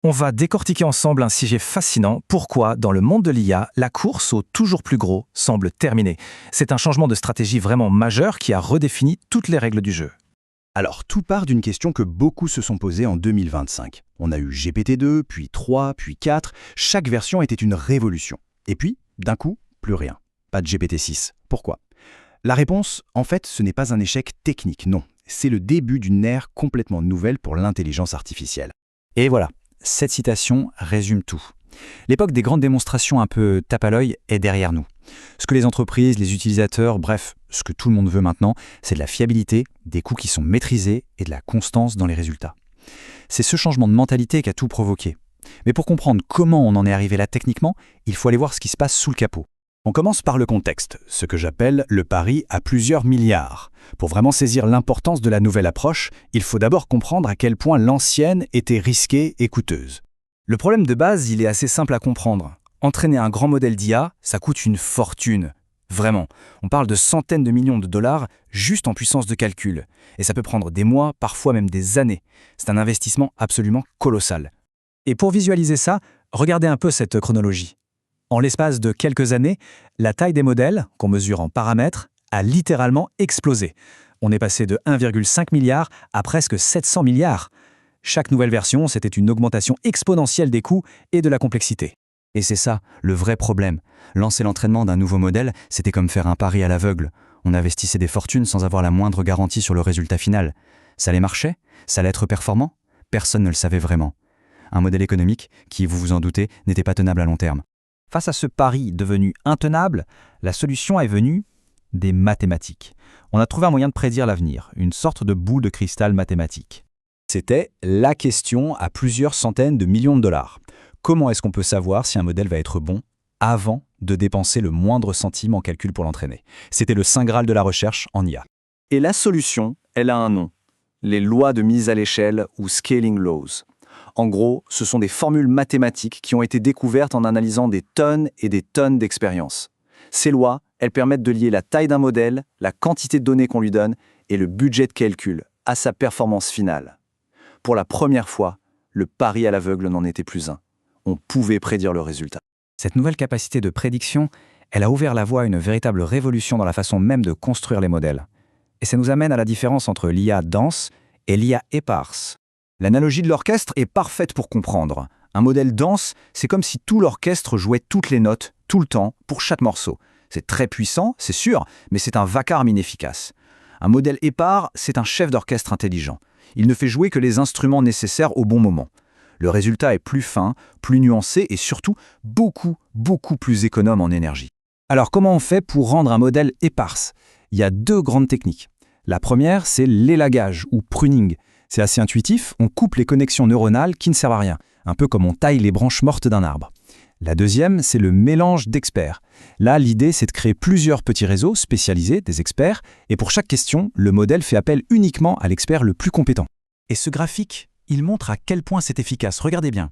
On va décortiquer ensemble un sujet fascinant. Pourquoi, dans le monde de l'IA, la course au toujours plus gros semble terminée? C'est un changement de stratégie vraiment majeur qui a redéfini toutes les règles du jeu. Alors, tout part d'une question que beaucoup se sont posées en 2025. On a eu GPT-2, puis 3, puis 4. Chaque version était une révolution. Et puis, d'un coup, plus rien. Pas de GPT-6. Pourquoi? La réponse, en fait, ce n'est pas un échec technique, non. C'est le début d'une ère complètement nouvelle pour l'intelligence artificielle. Et voilà, cette citation résume tout. L'époque des grandes démonstrations un peu tape à l'œil est derrière nous. Ce que les entreprises, les utilisateurs, bref, ce que tout le monde veut maintenant, c'est de la fiabilité, des coûts qui sont maîtrisés et de la constance dans les résultats. C'est ce changement de mentalité qui a tout provoqué. Mais pour comprendre comment on en est arrivé là techniquement, il faut aller voir ce qui se passe sous le capot. On commence par le contexte, ce que j'appelle le pari à plusieurs milliards. Pour vraiment saisir l'importance de la nouvelle approche, il faut d'abord comprendre à quel point l'ancienne était risquée et coûteuse. Le problème de base, il est assez simple à comprendre. Entraîner un grand modèle d'IA, ça coûte une fortune. Vraiment. On parle de centaines de millions de dollars juste en puissance de calcul. Et ça peut prendre des mois, parfois même des années. C'est un investissement absolument colossal. Et pour visualiser ça, regardez un peu cette chronologie. En l'espace de quelques années, la taille des modèles, qu'on mesure en paramètres, a littéralement explosé. On est passé de 1,5 milliard à presque 700 milliards. Chaque nouvelle version, c'était une augmentation exponentielle des coûts et de la complexité. Et c'est ça, le vrai problème. Lancer l'entraînement d'un nouveau modèle, c'était comme faire un pari à l'aveugle. On investissait des fortunes sans avoir la moindre garantie sur le résultat final. Ça allait marcher? Ça allait être performant? Personne ne le savait vraiment. Un modèle économique qui, vous vous en doutez, n'était pas tenable à long terme. Face à ce pari devenu intenable, la solution est venue des mathématiques. On a trouvé un moyen de prédire l'avenir, une sorte de boule de cristal mathématique. C'était la question à plusieurs centaines de millions de dollars. Comment est-ce qu'on peut savoir si un modèle va être bon avant de dépenser le moindre centime en calcul pour l'entraîner? C'était le saint graal de la recherche en IA. Et la solution, elle a un nom. Les lois de mise à l'échelle ou scaling laws. En gros, ce sont des formules mathématiques qui ont été découvertes en analysant des tonnes et des tonnes d'expériences. Ces lois, elles permettent de lier la taille d'un modèle, la quantité de données qu'on lui donne et le budget de calcul à sa performance finale. Pour la première fois, le pari à l'aveugle n'en était plus un. On pouvait prédire le résultat. Cette nouvelle capacité de prédiction, elle a ouvert la voie à une véritable révolution dans la façon même de construire les modèles. Et ça nous amène à la différence entre l'IA dense et l'IA éparse. L'analogie de l'orchestre est parfaite pour comprendre. Un modèle dense, c'est comme si tout l'orchestre jouait toutes les notes, tout le temps, pour chaque morceau. C'est très puissant, c'est sûr, mais c'est un vacarme inefficace. Un modèle épars, c'est un chef d'orchestre intelligent. Il ne fait jouer que les instruments nécessaires au bon moment. Le résultat est plus fin, plus nuancé et surtout beaucoup plus économe en énergie. Alors comment on fait pour rendre un modèle éparse? Il y a deux grandes techniques. La première, c'est l'élagage ou pruning. C'est assez intuitif, on coupe les connexions neuronales qui ne servent à rien, un peu comme on taille les branches mortes d'un arbre. La deuxième, c'est le mélange d'experts. Là, l'idée, c'est de créer plusieurs petits réseaux spécialisés, des experts, et pour chaque question, le modèle fait appel uniquement à l'expert le plus compétent. Et ce graphique, il montre à quel point c'est efficace. Regardez bien.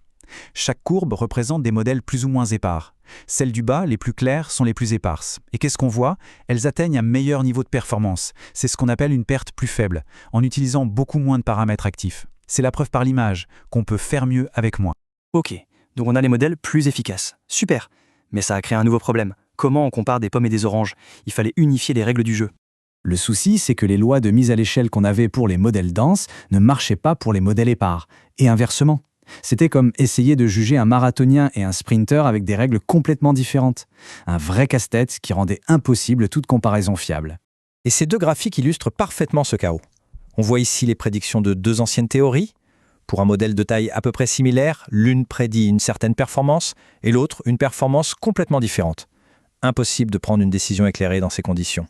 Chaque courbe représente des modèles plus ou moins épars. Celles du bas, les plus claires, sont les plus éparses. Et qu'est-ce qu'on voit? Elles atteignent un meilleur niveau de performance. C'est ce qu'on appelle une perte plus faible, en utilisant beaucoup moins de paramètres actifs. C'est la preuve par l'image qu'on peut faire mieux avec moins. Ok, donc on a les modèles plus efficaces. Super. Mais ça a créé un nouveau problème. Comment on compare des pommes et des oranges? Il fallait unifier les règles du jeu. Le souci, c'est que les lois de mise à l'échelle qu'on avait pour les modèles denses ne marchaient pas pour les modèles épars. Et inversement. C'était comme essayer de juger un marathonien et un sprinter avec des règles complètement différentes. Un vrai casse-tête qui rendait impossible toute comparaison fiable. Et ces deux graphiques illustrent parfaitement ce chaos. On voit ici les prédictions de deux anciennes théories. Pour un modèle de taille à peu près similaire, l'une prédit une certaine performance et l'autre une performance complètement différente. Impossible de prendre une décision éclairée dans ces conditions.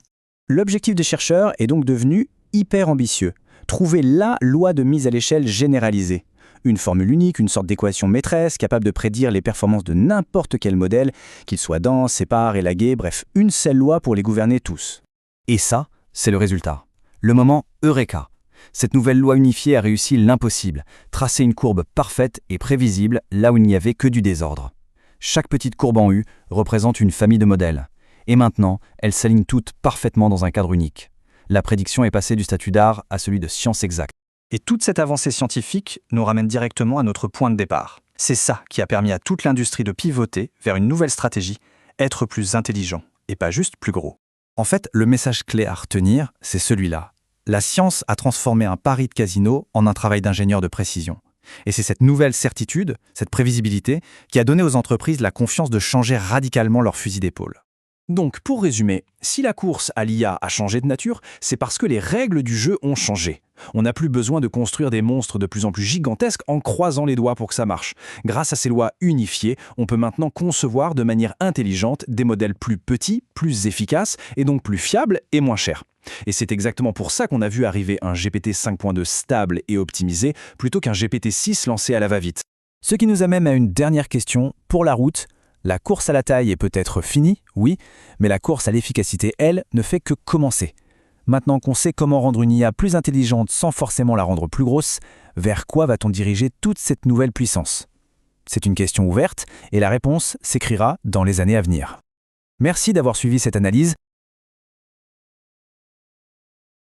L'objectif des chercheurs est donc devenu hyper ambitieux. Trouver la loi de mise à l'échelle généralisée. Une formule unique, une sorte d'équation maîtresse capable de prédire les performances de n'importe quel modèle, qu'il soit dense, épars, élagué, bref, une seule loi pour les gouverner tous. Et ça, c'est le résultat. Le moment Eureka. Cette nouvelle loi unifiée a réussi l'impossible, tracer une courbe parfaite et prévisible là où il n'y avait que du désordre. Chaque petite courbe en U représente une famille de modèles. Et maintenant, elles s'alignent toutes parfaitement dans un cadre unique. La prédiction est passée du statut d'art à celui de science exacte. Et toute cette avancée scientifique nous ramène directement à notre point de départ. C'est ça qui a permis à toute l'industrie de pivoter vers une nouvelle stratégie, être plus intelligent et pas juste plus gros. En fait, le message clé à retenir, c'est celui-là. La science a transformé un pari de casino en un travail d'ingénieur de précision. Et c'est cette nouvelle certitude, cette prévisibilité, qui a donné aux entreprises la confiance de changer radicalement leur fusil d'épaule. Donc, pour résumer, si la course à l'IA a changé de nature, c'est parce que les règles du jeu ont changé. On n'a plus besoin de construire des monstres de plus en plus gigantesques en croisant les doigts pour que ça marche. Grâce à ces lois unifiées, on peut maintenant concevoir de manière intelligente des modèles plus petits, plus efficaces et donc plus fiables et moins chers. Et c'est exactement pour ça qu'on a vu arriver un GPT 5.2 stable et optimisé plutôt qu'un GPT 6 lancé à la va-vite. Ce qui nous amène à une dernière question pour la route. La course à la taille est peut-être finie, oui, mais la course à l'efficacité, elle, ne fait que commencer. Maintenant qu'on sait comment rendre une IA plus intelligente sans forcément la rendre plus grosse, vers quoi va-t-on diriger toute cette nouvelle puissance? C'est une question ouverte et la réponse s'écrira dans les années à venir. Merci d'avoir suivi cette analyse.